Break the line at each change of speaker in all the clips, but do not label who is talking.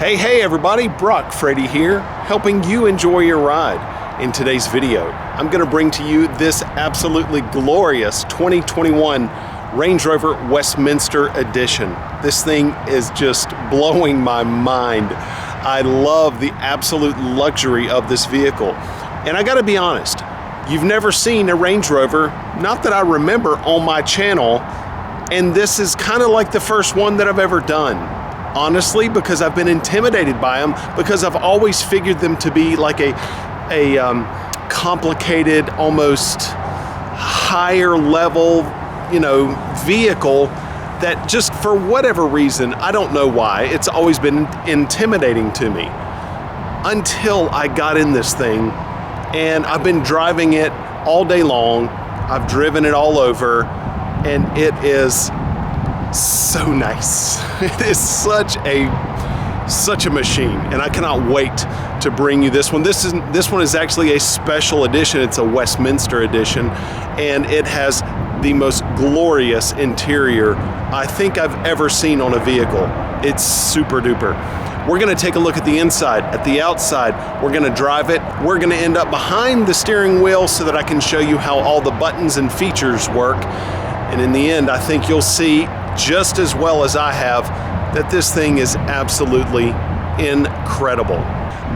Hey everybody, Brock Frady here, helping you enjoy your ride. In today's video, I'm going to bring to you this absolutely glorious 2021 Range Rover Westminster Edition. This thing is just blowing my mind. I love the absolute luxury of this vehicle. And I got to be honest, you've never seen a Range Rover, not that I remember, on my channel, and this is kind of like the first one that I've ever done. Honestly, because I've been intimidated by them, because I've always figured them to be like a complicated, almost higher level, vehicle that just for whatever reason, I don't know why, it's always been intimidating to me. Until I got in this thing, and I've been driving it all day long. I've driven it all over, and it is so nice. It is such a machine, and I cannot wait to bring you this one. This one is actually a special edition. It's a Westminster edition, and it has the most glorious interior I think I've ever seen on a vehicle. It's super duper. We're gonna take a look at the inside. At the outside, we're gonna drive it. We're gonna end up behind the steering wheel so that I can show you how all the buttons and features work. And in the end, I think you'll see just as well as I have that this thing is absolutely incredible.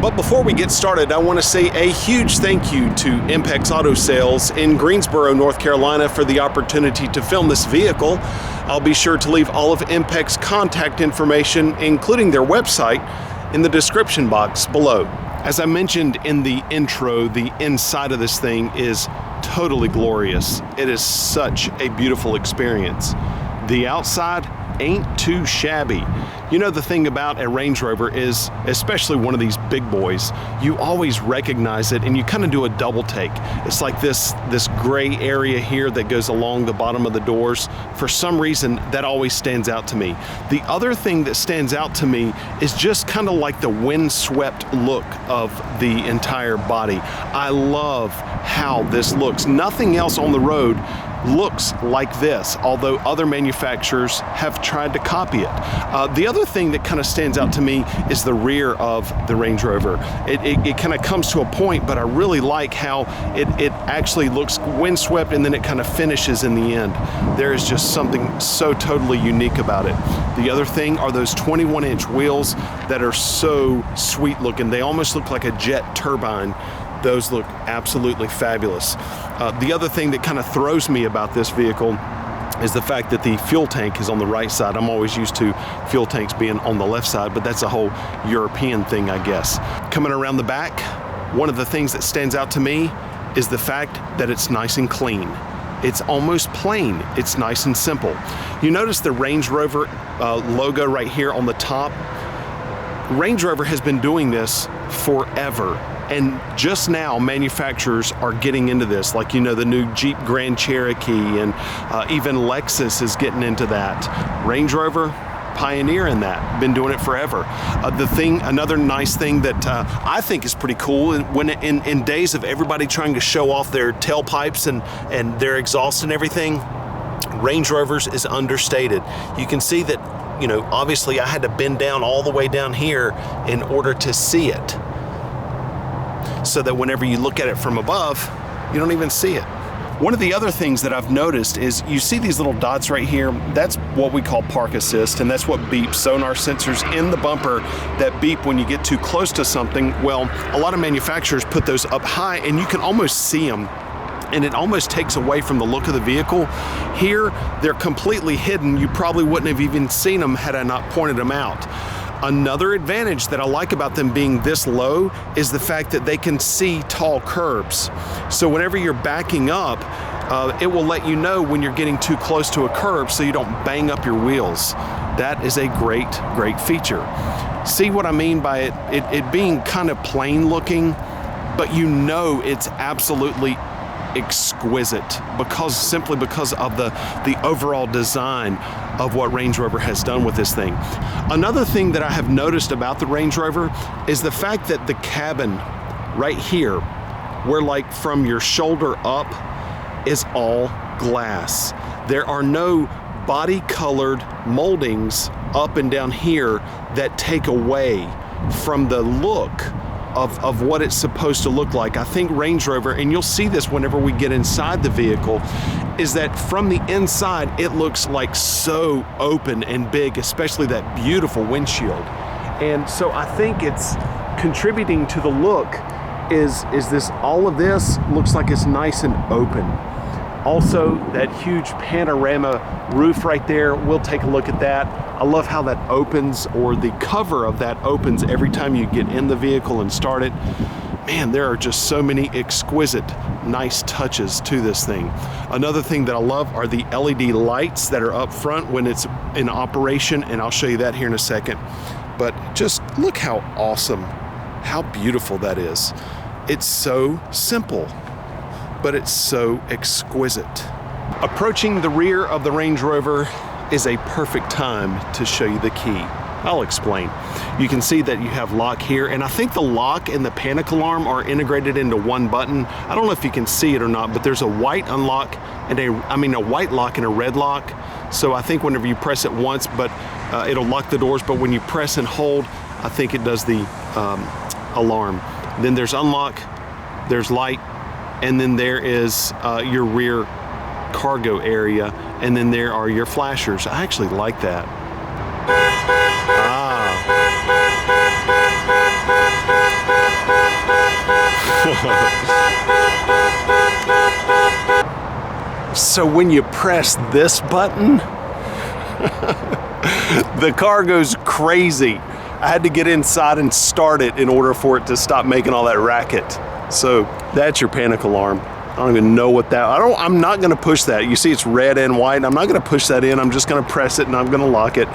But before we get started, I want to say a huge thank you to Impex Auto Sales in Greensboro, North Carolina for the opportunity to film this vehicle. I'll be sure to leave all of Impex contact information, including their website, in the description box below. As I mentioned in the intro, the inside of this thing is totally glorious. It is such a beautiful experience. The outside ain't too shabby. You know, the thing about a Range Rover is, especially one of these big boys, you always recognize it and you kind of do a double take. It's like this gray area here that goes along the bottom of the doors. For some reason, that always stands out to me. The other thing that stands out to me is just kind of like the windswept look of the entire body. I love how this looks. Nothing else on the road looks like this, although other manufacturers have tried to copy it. The other thing that kind of stands out to me is the rear of the Range Rover. It kind of comes to a point, but I really like how it actually looks windswept and then it kind of finishes in the end. There is just something so totally unique about it. The other thing are those 21-inch wheels that are so sweet looking. They almost look like a jet turbine. Those look absolutely fabulous. The other thing that kind of throws me about this vehicle is the fact that the fuel tank is on the right side. I'm always used to fuel tanks being on the left side, but that's a whole European thing, I guess. Coming around the back, one of the things that stands out to me is the fact that it's nice and clean. It's almost plain. It's nice and simple. You notice the Range Rover logo right here on the top? Range Rover has been doing this forever. And just now, manufacturers are getting into this, like, the new Jeep Grand Cherokee, and even Lexus is getting into that. Range Rover, pioneer in that, been doing it forever. Another nice thing that I think is pretty cool, when in days of everybody trying to show off their tailpipes and their exhaust and everything, Range Rovers is understated. You can see that, obviously I had to bend down all the way down here in order to see it, so that whenever you look at it from above, you don't even see it. One of the other things that I've noticed is you see these little dots right here. That's what we call park assist, and that's what beeps. Sonar sensors in the bumper that beep when you get too close to something. Well, a lot of manufacturers put those up high and you can almost see them, and it almost takes away from the look of the vehicle. Here, they're completely hidden. You probably wouldn't have even seen them had I not pointed them out. Another advantage that I like about them being this low is the fact that they can see tall curbs. So whenever you're backing up, it will let you know when you're getting too close to a curb so you don't bang up your wheels. That is a great feature. See what I mean by it being kind of plain looking, but it's absolutely exquisite simply because of the overall design of what Range Rover has done with this thing. Another thing that I have noticed about the Range Rover is the fact that the cabin right here, where like from your shoulder up, is all glass. There are no body colored moldings up and down here that take away from the look of what it's supposed to look like. I think Range Rover, and you'll see this whenever we get inside the vehicle, is that from the inside it looks like so open and big, especially that beautiful windshield. And so I think it's contributing to the look is this, all of this looks like it's nice and open. Also, that huge panorama roof right there, we'll take a look at that. I love how that opens, or the cover of that opens every time you get in the vehicle and start it. Man, there are just so many exquisite, nice touches to this thing. Another thing that I love are the LED lights that are up front when it's in operation, and I'll show you that here in a second. But just look how awesome, how beautiful that is. It's so simple, but it's so exquisite. Approaching the rear of the Range Rover is a perfect time to show you the key. I'll explain. You can see that you have lock here, and I think the lock and the panic alarm are integrated into one button. I don't know if you can see it or not, but there's a white unlock and a white lock and a red lock. So I think whenever you press it once, but it'll lock the doors, but when you press and hold, I think it does the alarm. Then there's unlock, there's light, and then there is your rear cargo area, and then there are your flashers. I actually like that. So when you press this button, the car goes crazy. I had to get inside and start it in order for it to stop making all that racket. So that's your panic alarm. I don't even know what that, I'm not gonna push that. You see it's red and white. I'm not gonna push that in. I'm just gonna press it and I'm gonna lock it.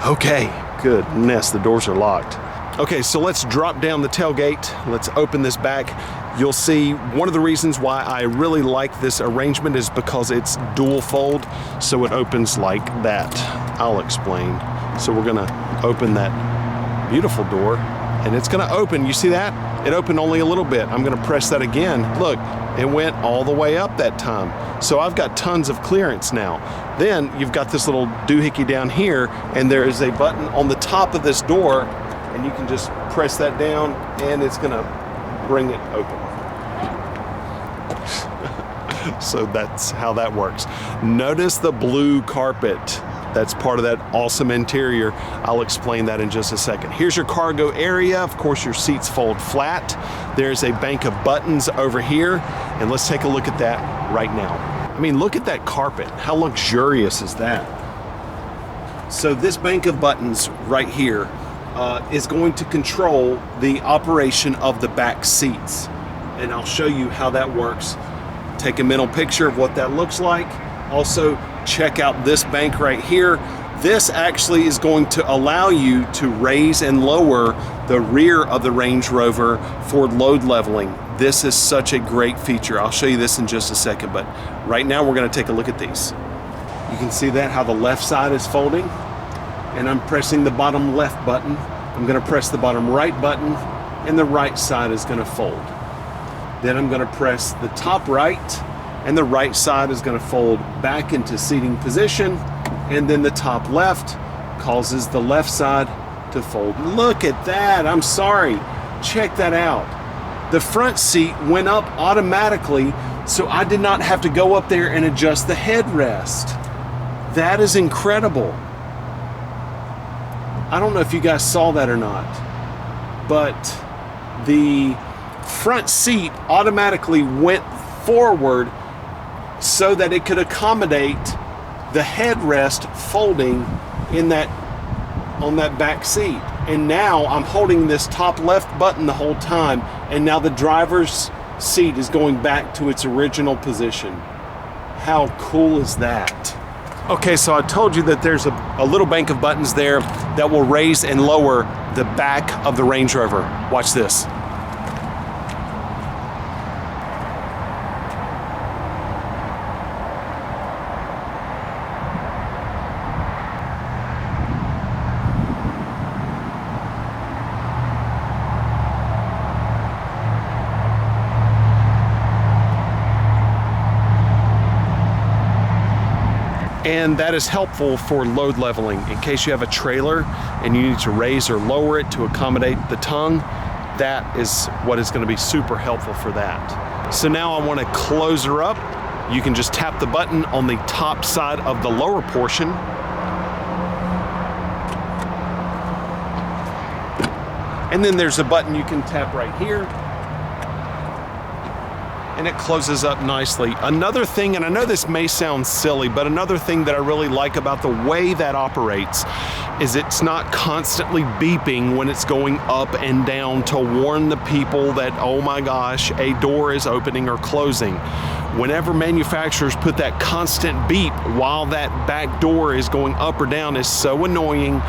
Okay, goodness, the doors are locked. Okay, so let's drop down the tailgate. Let's open this back. You'll see one of the reasons why I really like this arrangement is because it's dual fold, so it opens like that. I'll explain. So we're gonna open that beautiful door, and it's gonna open. You see that? It opened only a little bit. I'm gonna press that again. Look, it went all the way up that time. So I've got tons of clearance now. Then you've got this little doohickey down here, and there is a button on the top of this door, and you can just press that down and it's gonna bring it open. So that's how that works. Notice the blue carpet. That's part of that awesome interior. I'll explain that in just a second. Here's your cargo area. Of course, your seats fold flat. There's a bank of buttons over here, and let's take a look at that right now. I mean, look at that carpet. How luxurious is that? So this bank of buttons right here is going to control the operation of the back seats. And I'll show you how that works. Take a mental picture of what that looks like. Also, check out this bank right here. This actually is going to allow you to raise and lower the rear of the Range Rover for load leveling. This is such a great feature. I'll show you this in just a second, but right now we're going to take a look at these. You can see that, how the left side is folding, and I'm pressing the bottom left button. I'm going to press the bottom right button, and the right side is going to fold. Then I'm going to press the top right, and the right side is going to fold back into seating position, and then the top left causes the left side to fold. Look at that. I'm sorry. Check that out. The front seat went up automatically, so I did not have to go up there and adjust the headrest. That is incredible. I don't know if you guys saw that or not, but the front seat automatically went forward so that it could accommodate the headrest folding in that, on that back seat. And now I'm holding this top left button the whole time, and now the driver's seat is going back to its original position. How cool is that? Okay, so I told you that there's a little bank of buttons there that will raise and lower the back of the Range Rover. Watch this. And that is helpful for load leveling. In case you have a trailer and you need to raise or lower it to accommodate the tongue, that is what is going to be super helpful for that. So now I want to close her up. You can just tap the button on the top side of the lower portion. And then there's a button you can tap right here, and it closes up nicely. Another thing, and I know this may sound silly, but another thing that I really like about the way that operates is it's not constantly beeping when it's going up and down to warn the people that, oh my gosh, a door is opening or closing. Whenever manufacturers put that constant beep while that back door is going up or down is so annoying.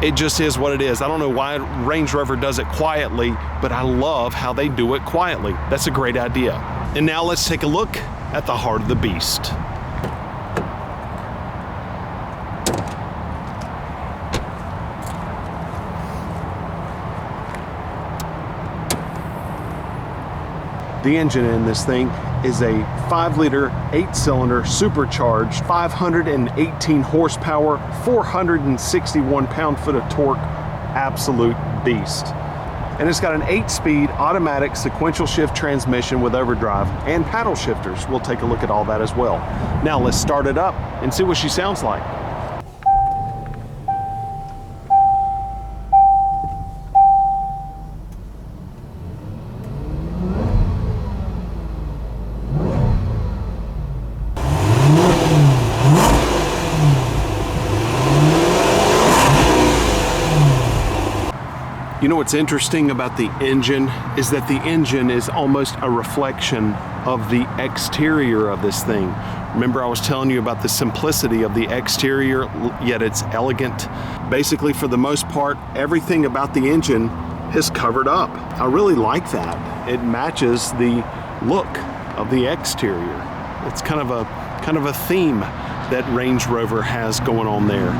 It just is what it is. I don't know why Range Rover does it quietly, but I love how they do it quietly. That's a great idea. And now let's take a look at the heart of the beast. The engine in this thing is a 5-liter, 8-cylinder, supercharged, 518 horsepower, 461 pound-foot of torque, absolute beast. And it's got an 8-speed automatic sequential shift transmission with overdrive and paddle shifters. We'll take a look at all that as well. Now let's start it up and see what she sounds like. You know what's interesting about the engine is that the engine is almost a reflection of the exterior of this thing. Remember, I was telling you about the simplicity of the exterior, yet it's elegant. Basically, for the most part, everything about the engine is covered up. I really like that. It matches the look of the exterior. It's kind of a theme that Range Rover has going on there.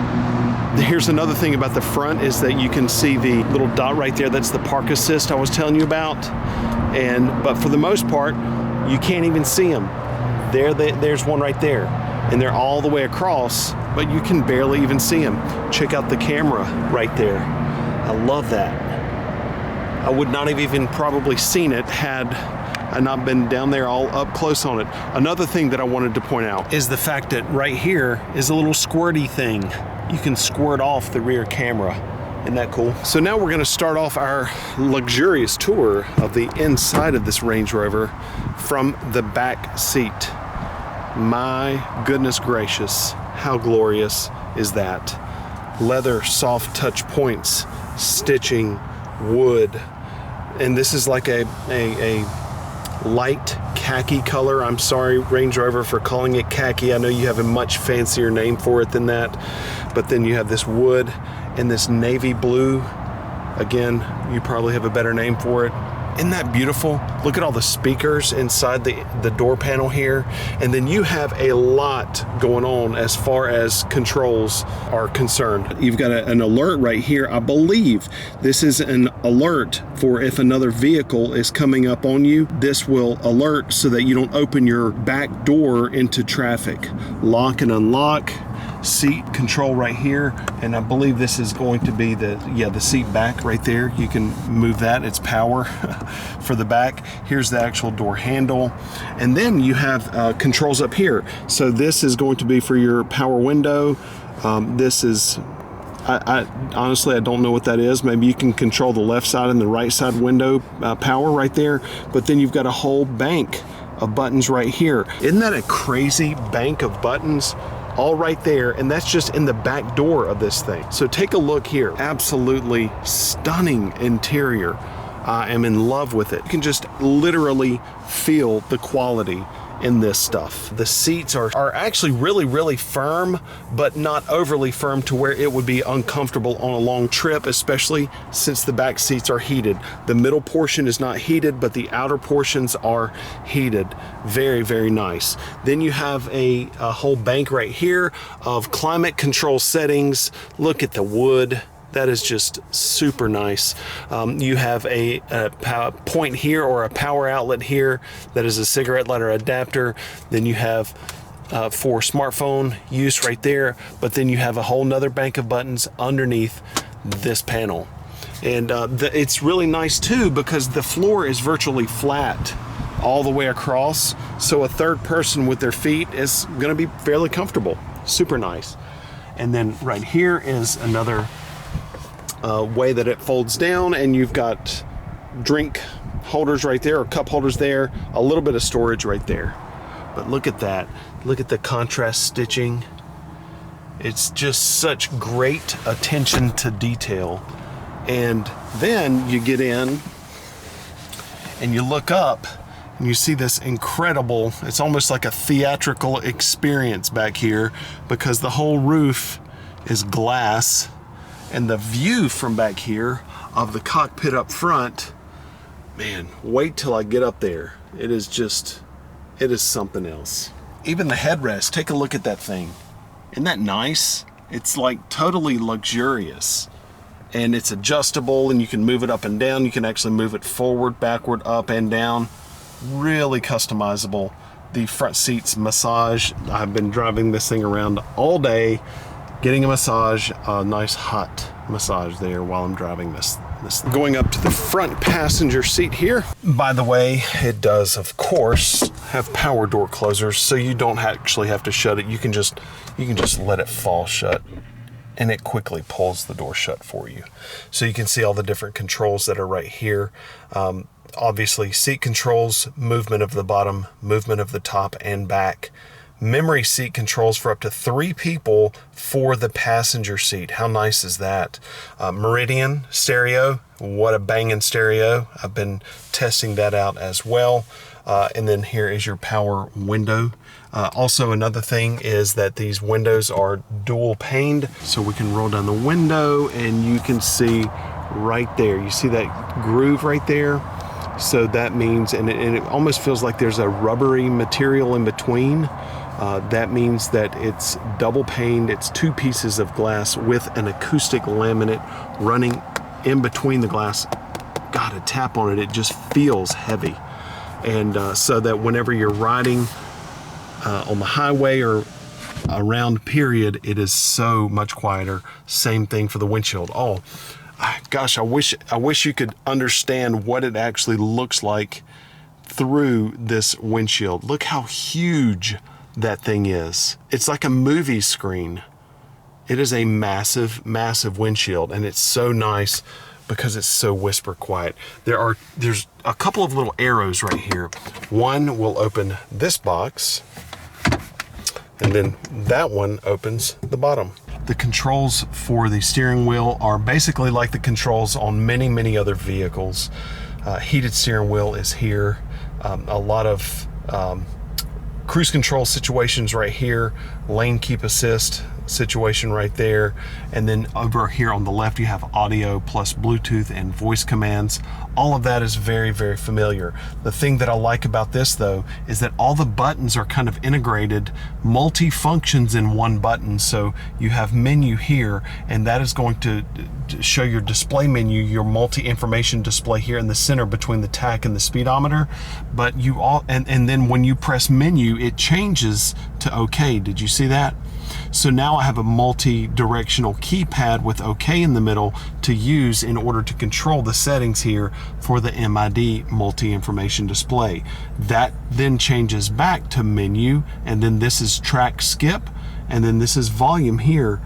Here's another thing about the front is that you can see the little dot right there. That's the park assist I was telling you about. But for the most part, you can't even see them. There's one right there. And they're all the way across, but you can barely even see them. Check out the camera right there. I love that. I would not have even probably seen it had I not been down there all up close on it. Another thing that I wanted to point out is the fact that right here is a little squirty thing. You can squirt off the rear camera. Isn't that cool? So now we're gonna start off our luxurious tour of the inside of this Range Rover from the back seat. My goodness gracious, how glorious is that? Leather, soft touch points, stitching, wood, and this is like a light khaki color. I'm sorry, Range Rover, for calling it khaki. I know you have a much fancier name for it than that, but then you have this wood and this navy blue. Again, you probably have a better name for it. Isn't that beautiful? Look at all the speakers inside the door panel here. And then you have a lot going on as far as controls are concerned. You've got an alert right here. I believe this is an alert for if another vehicle is coming up on you. This will alert so that you don't open your back door into traffic. Lock and unlock. Seat control right here, and I believe this is going to be the seat back right there. You can move that. It's power for the back. Here's the actual door handle, and then you have controls up here. So this is going to be for your power window. This is I honestly, I don't know what that is. Maybe you can control the left side and the right side window power right there, but then you've got a whole bank of buttons right here. Isn't that a crazy bank of buttons? All right there, and that's just in the back door of this thing. So take a look here. Absolutely stunning interior. I am in love with it. You can just literally feel the quality in this stuff. The seats are actually really firm, but not overly firm to where it would be uncomfortable on a long trip, especially since the back seats are heated. The middle portion is not heated, but the outer portions are heated. Very nice. Then you have a whole bank right here of climate control settings. Look at the wood. That is just super nice. You have a point here, or a power outlet here, that is a cigarette lighter adapter. Then you have for smartphone use right there, but then you have a whole nother bank of buttons underneath this panel. And it's really nice too, because the floor is virtually flat all the way across, so a third person with their feet is going to be fairly comfortable. Super nice. And then right here is another way that it folds down, and you've got drink holders right there, or cup holders there, a little bit of storage right there. But look at that. Look at the contrast stitching. It's just such great attention to detail. And then you get in and you look up and you see this incredible, it's almost like a theatrical experience back here, because the whole roof is glass, and the view from back here of the cockpit up front, man, wait till I get up there. It is something else. Even the headrest, take a look at that thing. Isn't that nice? It's like totally luxurious. And it's adjustable, and you can move it up and down. You can actually move it forward, backward, up and down. Really customizable. The front seats massage. I've been driving this thing around all day, getting a massage, a nice hot massage there while I'm driving this. Going up to the front passenger seat here. By the way, it does, of course, have power door closers, so you don't actually have to shut it. You can just let it fall shut, and it quickly pulls the door shut for you. So you can see all the different controls that are right here. Obviously, seat controls, movement of the bottom, movement of the top and back. Memory seat controls for up to 3 people for the passenger seat. How nice is that? Meridian stereo, what a banging stereo. I've been testing that out as well. And then here is your power window. Also, another thing is that these windows are dual paned, so we can roll down the window and you can see right there. You see that groove right there? So that means, and it almost feels like there's a rubbery material in between. That means that it's double paned. It's 2 pieces of glass with an acoustic laminate running in between the glass. God, a tap on it, it just feels heavy. And so that whenever you're riding on the highway or around period, it is so much quieter. Same thing for the windshield. Oh gosh, I wish you could understand what it actually looks like through this windshield. Look how huge that thing is. It's like a movie screen. It is a massive, massive windshield, and it's so nice because it's so whisper quiet. There's a couple of little arrows right here. One will open this box, and then that one opens the bottom. The controls for the steering wheel are basically like the controls on many, many other vehicles. Heated steering wheel is here. A lot of cruise control situations right here, lane keep assist situation right there, and then over here on the left you have audio plus Bluetooth and voice commands. All of that is very, very familiar. The thing that I like about this though is that all the buttons are kind of integrated, multi-functions in one button. So you have menu here, and that is going to show your display menu, your multi-information display here in the center between the tach and the speedometer. But and then when you press menu, it changes to OK. Did you see that? So now I have a multi-directional keypad with OK in the middle to use in order to control the settings here for the MID multi-information display. That then changes back to menu, and then this is track skip, and then this is volume here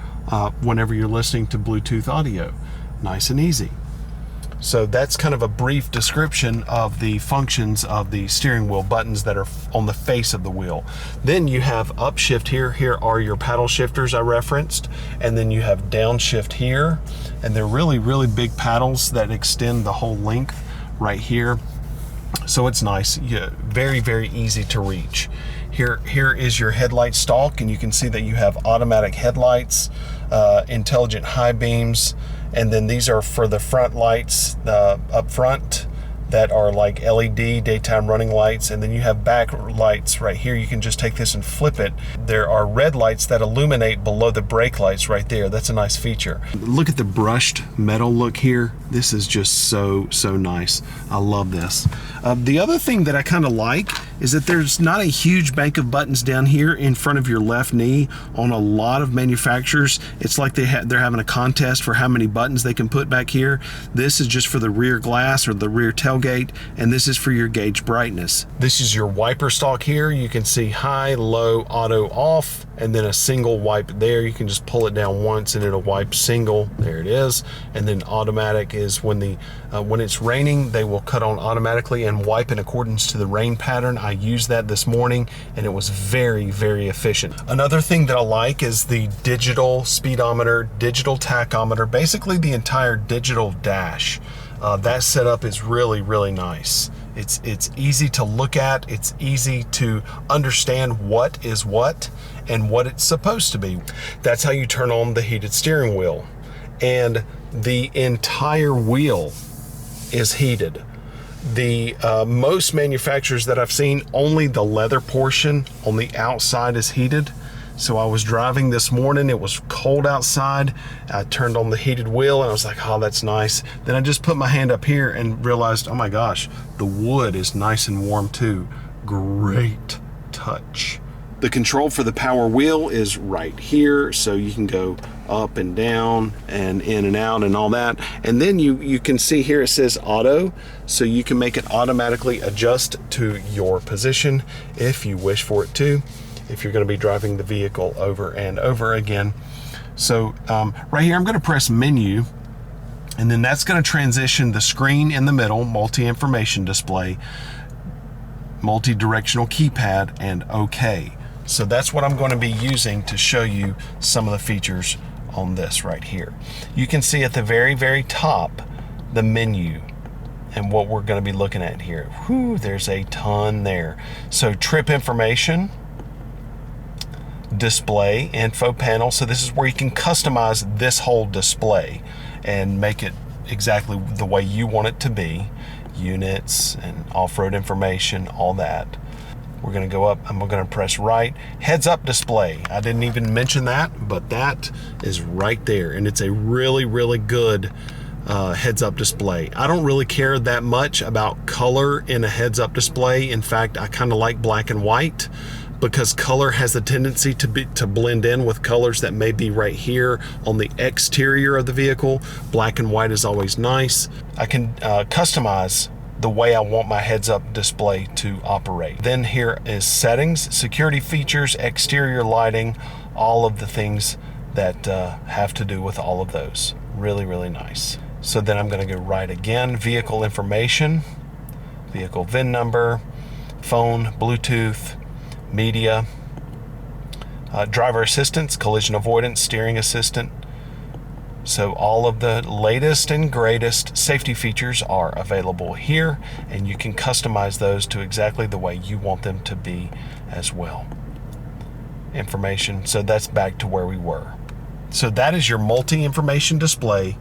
whenever you're listening to Bluetooth audio. Nice and easy. So that's kind of a brief description of the functions of the steering wheel buttons that are on the face of the wheel. Then you have upshift here. Here are your paddle shifters I referenced. And then you have downshift here. And they're really, really big paddles that extend the whole length right here. So it's nice. Yeah, very, very easy to reach. Here is your headlight stalk, and you can see that you have automatic headlights, intelligent high beams, and then these are for the front lights up front that are like LED daytime running lights, and then you have back lights right here. You can just take this and flip it. There are red lights that illuminate below the brake lights right there. That's a nice feature. Look at the brushed metal look here. This is just so nice. I love this. The other thing that I kind of like is that there's not a huge bank of buttons down here in front of your left knee. On a lot of manufacturers, it's like they're having a contest for how many buttons they can put back here. This is just for the rear glass or the rear tailgate, and this is for your gauge brightness. This is your wiper stalk here. You can see high, low, auto, off, and then a single wipe there. You can just pull it down once and it'll wipe single. There it is. And then automatic is when it's raining, they will cut on automatically and wipe in accordance to the rain pattern. I used that this morning and it was very, very efficient. Another thing that I like is the digital speedometer, digital tachometer, basically the entire digital dash. That setup is really, really nice. It's easy to look at. It's easy to understand what is what and what it's supposed to be. That's how you turn on the heated steering wheel. And the entire wheel is heated. The most manufacturers that I've seen, only the leather portion on the outside is heated. So I was driving this morning, it was cold outside. I turned on the heated wheel and I was like, oh, that's nice. Then I just put my hand up here and realized, oh my gosh, the wood is nice and warm too. Great touch. The control for the power wheel is right here, so you can go up and down and in and out and all that. And then you can see here it says auto, so you can make it automatically adjust to your position if you wish for it to, if you're going to be driving the vehicle over and over again. So right here I'm going to press menu, and then that's going to transition the screen in the middle, multi-information display, multi-directional keypad, and OK. So that's what I'm going to be using to show you some of the features on this right here. You can see at the very, very top the menu and what we're going to be looking at here. Whew, there's a ton there. So trip information, display, info panel. So this is where you can customize this whole display and make it exactly the way you want it to be. Units and off-road information, all that. We're going to go up. I'm going to press right. Heads up display. I didn't even mention that, but that is right there. And it's a really, really good heads up display. I don't really care that much about color in a heads up display. In fact, I kind of like black and white because color has the tendency to blend in with colors that may be right here on the exterior of the vehicle. Black and white is always nice. I can customize the way I want my heads-up display to operate. Then here is settings, security features, exterior lighting, all of the things that have to do with all of those. Really, really nice. So then I'm going to go right again. Vehicle information, vehicle VIN number, phone, Bluetooth, media, driver assistance, collision avoidance, steering assistant. So all of the latest and greatest safety features are available here, and you can customize those to exactly the way you want them to be as well. Information, so that's back to where we were. So that is your multi-information display,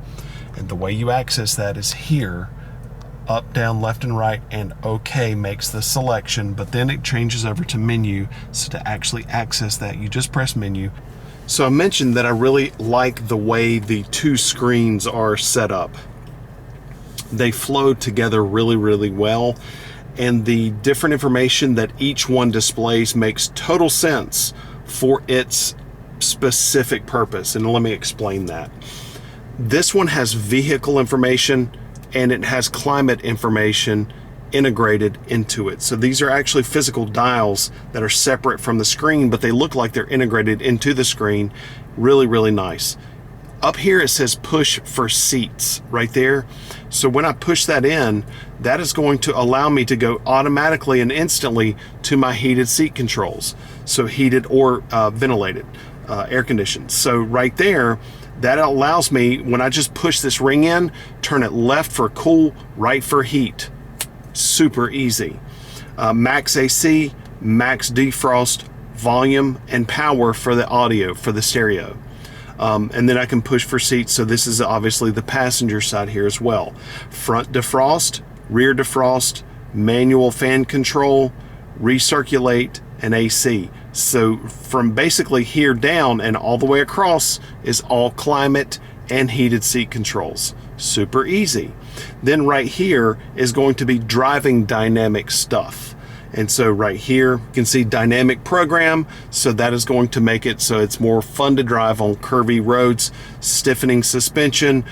and the way you access that is here, up, down, left, and right, and OK makes the selection, but then it changes over to menu. So to actually access that, you just press menu. So I mentioned that I really like the way the two screens are set up. They flow together really, really well, and the different information that each one displays makes total sense for its specific purpose. And let me explain that. This one has vehicle information and it has climate information integrated into it. So these are actually physical dials that are separate from the screen, but they look like they're integrated into the screen. Really, really nice. Up here it says push for seats right there. So when I push that in, that is going to allow me to go automatically and instantly to my heated seat controls. So heated or ventilated, air conditioned. So right there, that allows me, when I just push this ring in, turn it left for cool, right for heat. Super easy. Max AC, max defrost, volume, and power for the audio, for the stereo. And then I can push for seats. So this is obviously the passenger side here as well. Front defrost, rear defrost, manual fan control, recirculate, and AC. So from basically here down and all the way across is all climate and heated seat controls. Super easy. Then right here is going to be driving dynamic stuff. And so right here, you can see dynamic program. So that is going to make it so it's more fun to drive on curvy roads, stiffening suspension,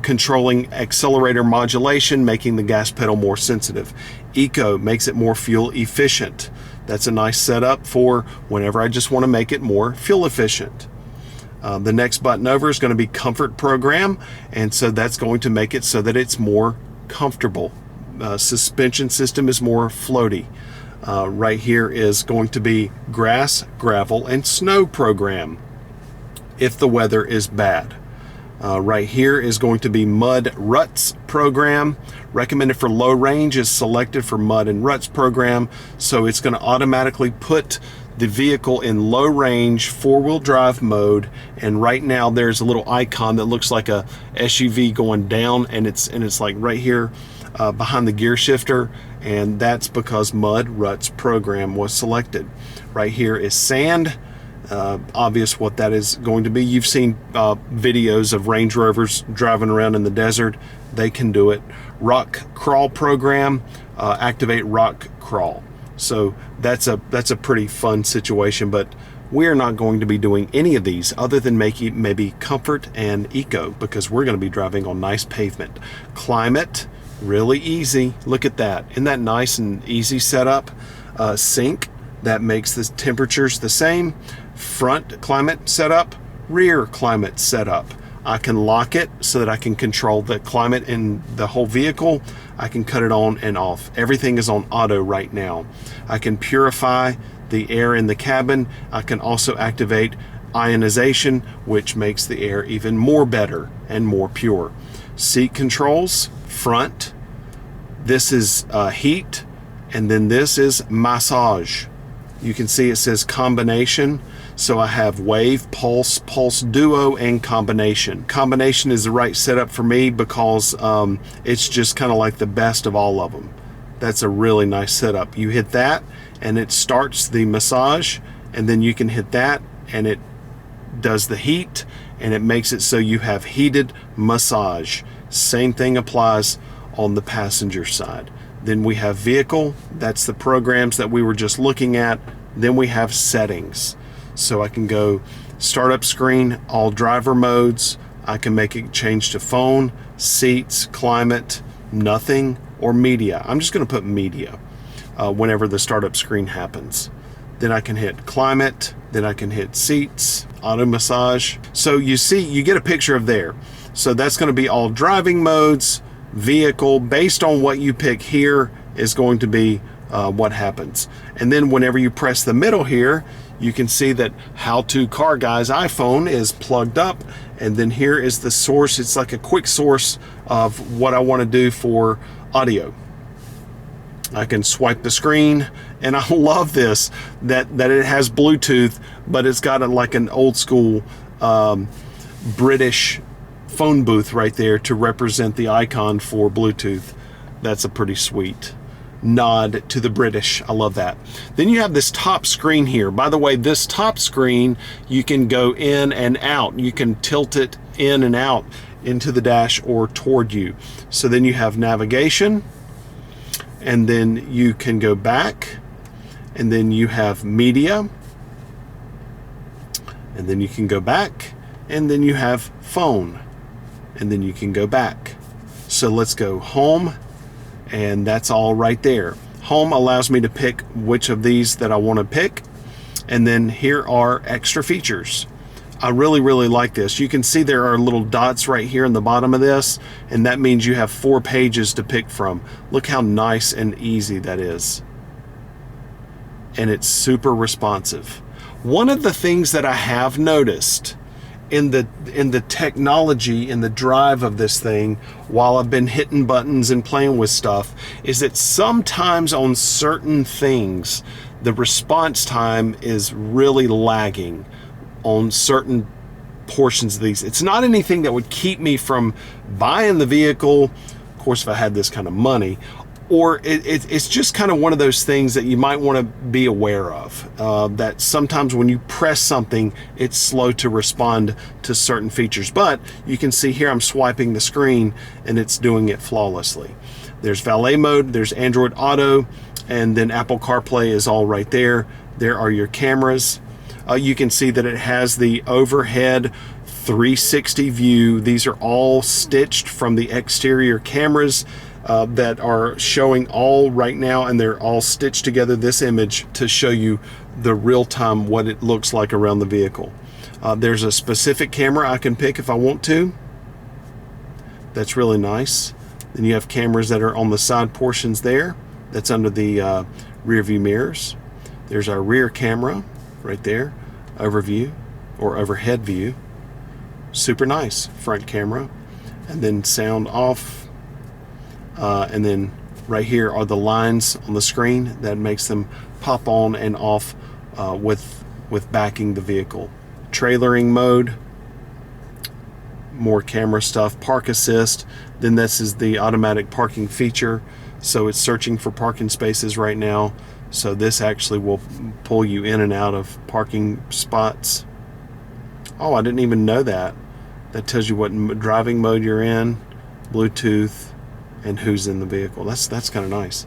controlling accelerator modulation, making the gas pedal more sensitive. Eco makes it more fuel efficient. That's a nice setup for whenever I just want to make it more fuel efficient. The next button over is going to be comfort program. And so that's going to make it so that it's more comfortable. Suspension system is more floaty. Right here is going to be grass, gravel, and snow program if the weather is bad. Right here is going to be mud ruts program. Recommended for low range is selected for mud and ruts program. So it's going to automatically put the vehicle in low range 4-wheel drive mode. And right now there's a little icon that looks like a SUV going down, and it's like right here behind the gear shifter, and that's because mud ruts program was selected. Right here is sand. Obvious what that is going to be. You've seen videos of Range Rovers driving around in the desert. They can do it. Rock crawl program, activate rock crawl. So that's a pretty fun situation, but we're not going to be doing any of these other than making maybe comfort and eco, because we're going to be driving on nice pavement. Climate, really easy. Look at that. Isn't that nice and easy setup? Sync, that makes the temperatures the same. Front climate setup, rear climate setup. I can lock it so that I can control the climate in the whole vehicle. I can cut it on and off. Everything is on auto right now. I can purify the air in the cabin. I can also activate ionization, which makes the air even more better and more pure. Seat controls, front. This is heat, and then this is massage. You can see it says combination. So I have wave, pulse, pulse duo, and combination. Combination is the right setup for me because it's just kind of like the best of all of them. That's a really nice setup. You hit that and it starts the massage, and then you can hit that and it does the heat, and it makes it so you have heated massage. Same thing applies on the passenger side. Then we have vehicle. That's the programs that we were just looking at. Then we have settings. So I can go startup screen, all driver modes. I can make it change to phone, seats, climate, nothing, or media. I'm just going to put media whenever the startup screen happens. Then I can hit climate, then I can hit seats, auto massage. So you see, you get a picture of there. So that's going to be all driving modes, vehicle. Based on what you pick here is going to be what happens. And then whenever you press the middle here, you can see that How To Car Guy's iPhone is plugged up, and then here is the source. It's like a quick source of what I want to do for audio. I can swipe the screen, and I love this, that it has Bluetooth, but it's got like an old school British phone booth right there to represent the icon for Bluetooth. That's a pretty sweet nod to the British. I love that. Then you have this top screen here. By the way, this top screen, you can go in and out. You can tilt it in and out into the dash or toward you. So then you have navigation, and then you can go back, and then you have media, and then you can go back, and then you have phone, and then you can go back. So let's go home, and that's all right there. Home allows me to pick which of these that I want to pick, and then here are extra features. I really like this. You can see there are little dots right here in the bottom of this, and that means you have 4 pages to pick from. Look how nice and easy that is. And it's super responsive. One of the things that I have noticed in the technology, in the drive of this thing, while I've been hitting buttons and playing with stuff, is that sometimes on certain things, the response time is really lagging on certain portions of these. It's not anything that would keep me from buying the vehicle, of course, if I had this kind of money, or it's just kind of one of those things that you might want to be aware of, that sometimes when you press something, it's slow to respond to certain features. But you can see here I'm swiping the screen and it's doing it flawlessly. There's valet mode, there's Android Auto, And then Apple CarPlay is all right there. There are your cameras. You can see that it has the overhead 360 view. These are all stitched from the exterior cameras that are showing all right now, and they're all stitched together, this image, to show you the real time what it looks like around the vehicle. There's a specific camera I can pick if I want to. That's really nice. Then you have cameras that are on the side portions there. That's under the rear view mirrors. There's our rear camera right there, overview or overhead view. Super nice front camera. And then sound off. And then right here are the lines on the screen that makes them pop on and off with backing the vehicle. Trailering mode, more camera stuff, park assist. Then this is the automatic parking feature, so it's searching for parking spaces right now, so this actually will pull you in and out of parking spots. Oh, I didn't even know that. That tells you what driving mode you're in, Bluetooth, and who's in the vehicle. That's kind of nice.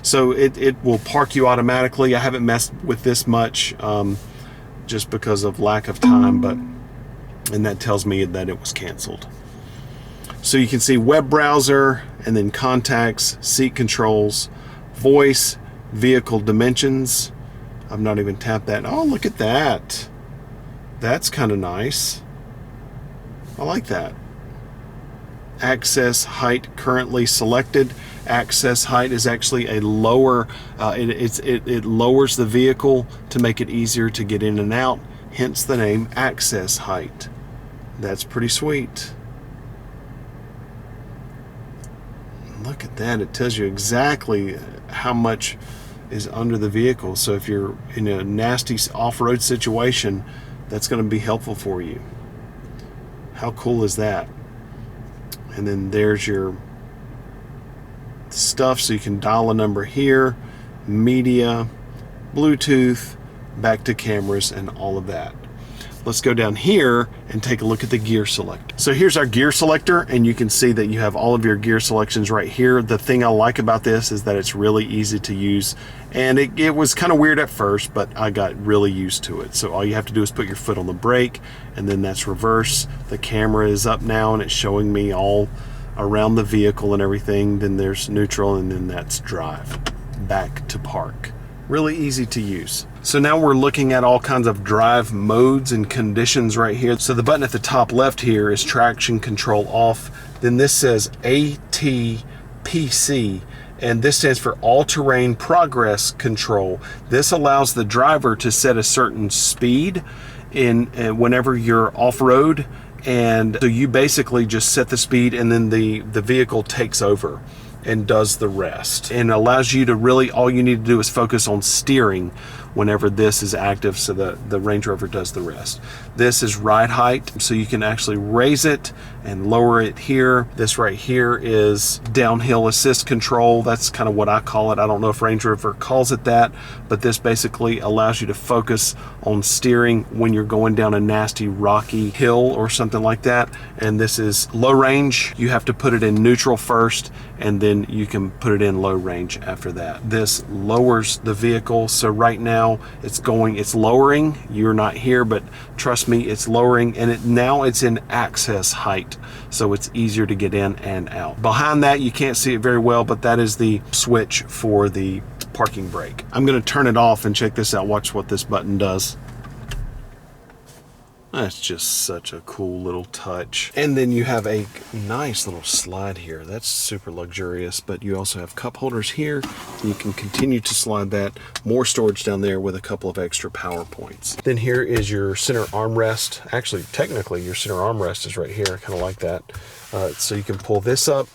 So it will park you automatically. I haven't messed with this much just because of lack of time, and that tells me that it was canceled. So you can see web browser, and then contacts, seat controls, voice, vehicle dimensions. I've not even tapped that. Oh, look at that. That's kind of nice. I like that. Access height currently selected. Access height is actually a lower, it lowers the vehicle to make it easier to get in and out, hence the name access height. That's pretty sweet. Look at that, it tells you exactly how much is under the vehicle. So if you're in a nasty off-road situation, that's going to be helpful for you. How cool is that? And then there's your stuff, so you can dial a number here, media, Bluetooth, back to cameras, and all of that. Let's go down here and take a look at the gear selector. So here's our gear selector, and you can see that you have all of your gear selections right here. The thing I like about this is that it's really easy to use, and it was kind of weird at first, but I got really used to it. So all you have to do is put your foot on the brake, and then that's reverse. The camera is up now, and it's showing me all around the vehicle and everything. Then there's neutral, and then that's drive, back to park. Really easy to use. So now we're looking at all kinds of drive modes and conditions right here. So the button at the top left here is traction control off. Then this says ATPC, and this stands for all-terrain progress control. This allows the driver to set a certain speed whenever you're off-road, and so you basically just set the speed, and then the vehicle takes over and does the rest, and allows you to really, all you need to do is focus on steering whenever this is active, so the Range Rover does the rest. This is ride height, so you can actually raise it and lower it here. This right here is downhill assist control. That's kind of what I call it. I don't know if Range Rover calls it that, but this basically allows you to focus on steering when you're going down a nasty rocky hill or something like that. And this is low range. You have to put it in neutral first, and then you can put it in low range after that. This lowers the vehicle, so right now it's lowering. You're not here, but trust me, it's lowering, and now it's in access height, so it's easier to get in and out. Behind that, you can't see it very well, but that is the switch for the parking brake. I'm going to turn it off and check this out. Watch what this button does. That's just such a cool little touch. And then you have a nice little slide here. That's super luxurious, but you also have cup holders here. You can continue to slide that. More storage down there with a couple of extra power points. Then here is your center armrest. Actually, technically, your center armrest is right here. I kind of like that. So you can pull this up.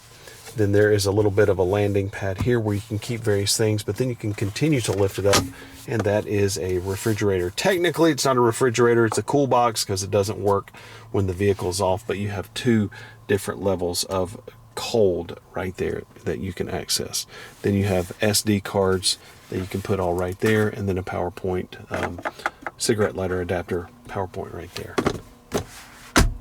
Then there is a little bit of a landing pad here where you can keep various things, but then you can continue to lift it up, and that is a refrigerator. Technically, it's not a refrigerator, it's a cool box because it doesn't work when the vehicle is off, but you have two different levels of cold right there that you can access. Then you have SD cards that you can put all right there, and then a PowerPoint, cigarette lighter adapter PowerPoint right there.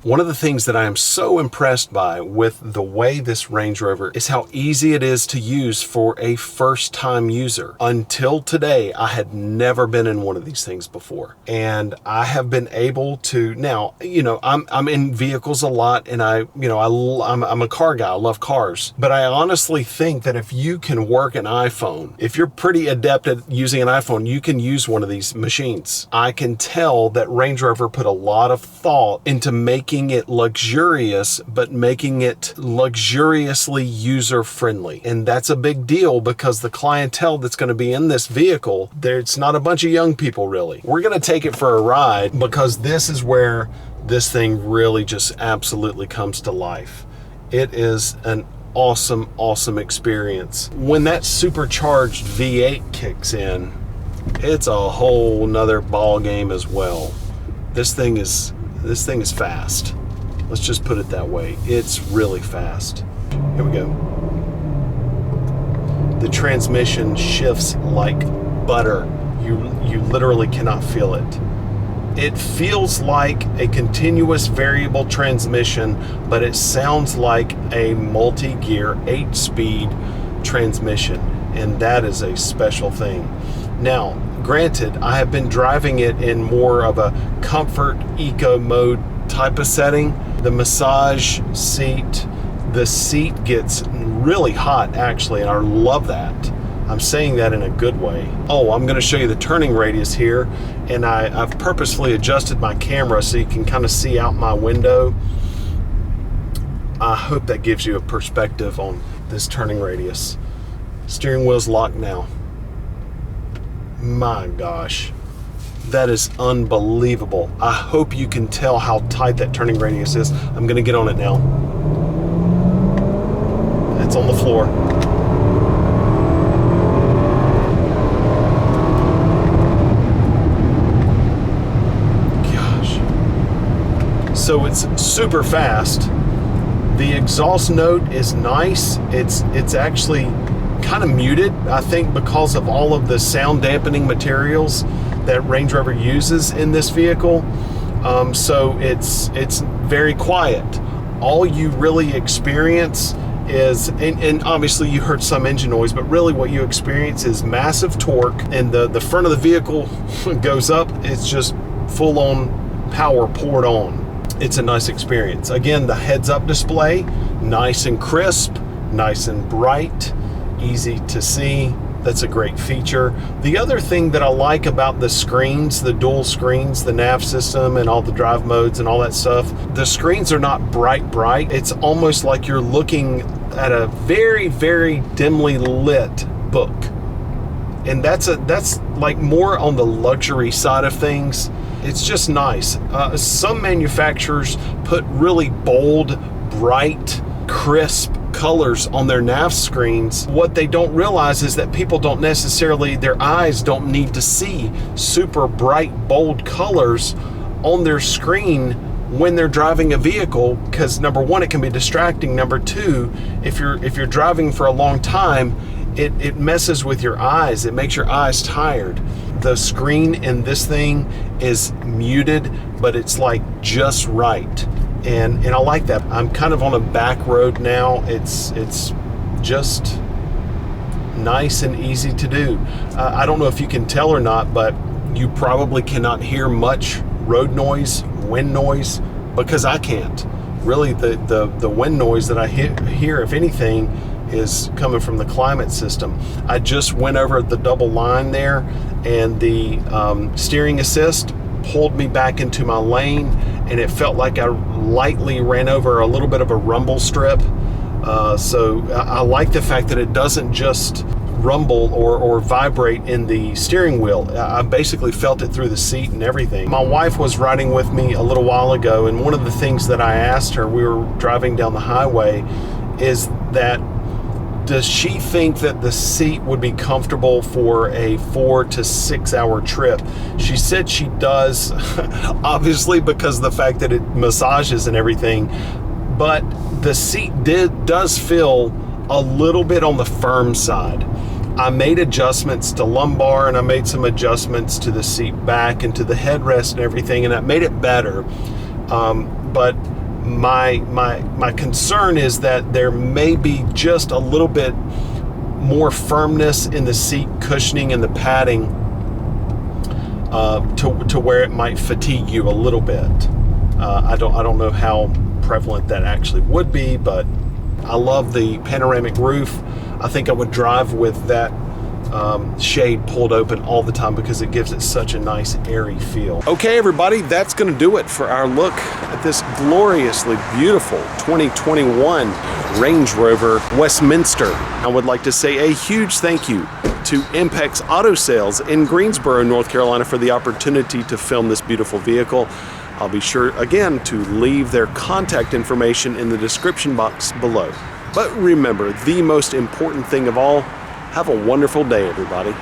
One of the things that I am so impressed by with the way this Range Rover is how easy it is to use for a first-time user. Until today, I had never been in one of these things before. And I have been able to, now, you know, I'm in vehicles a lot, and I'm a car guy. I love cars. But I honestly think that if you can work an iPhone, if you're pretty adept at using an iPhone, you can use one of these machines. I can tell that Range Rover put a lot of thought into making it luxurious, but making it luxuriously user-friendly. And that's a big deal because the clientele that's going to be in this vehicle, it's not a bunch of young people really. We're going to take it for a ride because this is where this thing really just absolutely comes to life. It is an awesome, awesome experience. When that supercharged V8 kicks in, it's a whole nother ball game as well. This thing is fast. Let's just put it that way. It's really fast. Here we go. The transmission shifts like butter. You literally cannot feel it. It feels like a continuous variable transmission, but it sounds like a multi-gear 8-speed transmission, and that is a special thing. Now, granted, I have been driving it in more of a comfort eco mode type of setting. The massage seat, the seat gets really hot actually, and I love that. I'm saying that in a good way. Oh, I'm going to show you the turning radius here, and I've purposefully adjusted my camera so you can kind of see out my window. I hope that gives you a perspective on this turning radius. Steering wheel's locked now. My gosh, that is unbelievable. I hope you can tell how tight that turning radius is. I'm gonna get on it now. It's on the floor. Gosh. So it's super fast. The exhaust note is nice. It's actually kind of muted, I think, because of all of the sound dampening materials that Range Rover uses in this vehicle. So it's very quiet. All you really experience is, and obviously you heard some engine noise, but really what you experience is massive torque, and the front of the vehicle goes up. It's just full on power poured on. It's a nice experience. Again, the heads-up display, nice and crisp, nice and bright, easy to see. That's a great feature. The other thing that I like about the screens, the dual screens, the nav system and all the drive modes and all that stuff, the screens are not bright. It's almost like you're looking at a very, very dimly lit book. And that's like more on the luxury side of things. It's just nice. Some manufacturers put really bold, bright, crisp colors on their nav screens. What they don't realize is that people don't necessarily, their eyes don't need to see super bright, bold colors on their screen when they're driving a vehicle, because number one, it can be distracting. Number two, if you're driving for a long time, it messes with your eyes. It makes your eyes tired. The screen in this thing is muted, but it's like just right. And I like that. I'm kind of on a back road now. It's just nice and easy to do. I don't know if you can tell or not, but you probably cannot hear much road noise, wind noise, because I can't. Really, the wind noise that I hear, if anything, is coming from the climate system. I just went over the double line there, and the steering assist pulled me back into my lane, and it felt like I lightly ran over a little bit of a rumble strip. So I like the fact that it doesn't just rumble or vibrate in the steering wheel. I basically felt it through the seat and everything. My wife was riding with me a little while ago, and one of the things that I asked her, we were driving down the highway, is that does she think that the seat would be comfortable for a 4 to 6 hour trip? She said she does, obviously because of the fact that it massages and everything, but the seat does feel a little bit on the firm side. I made adjustments to lumbar, and I made some adjustments to the seat back and to the headrest and everything, and that made it better. but my concern is that there may be just a little bit more firmness in the seat cushioning and the padding to where it might fatigue you a little bit. I don't know how prevalent that actually would be, but I love the panoramic roof. I think I would drive with that shade pulled open all the time because it gives it such a nice airy feel. Okay, everybody, that's going to do it for our look at this gloriously beautiful 2021 Range Rover Westminster. I would like to say a huge thank you to Impex Auto Sales in Greensboro, North Carolina, for the opportunity to film this beautiful vehicle. I'll be sure again to leave their contact information in the description box below. But remember, the most important thing of all, have a wonderful day, everybody.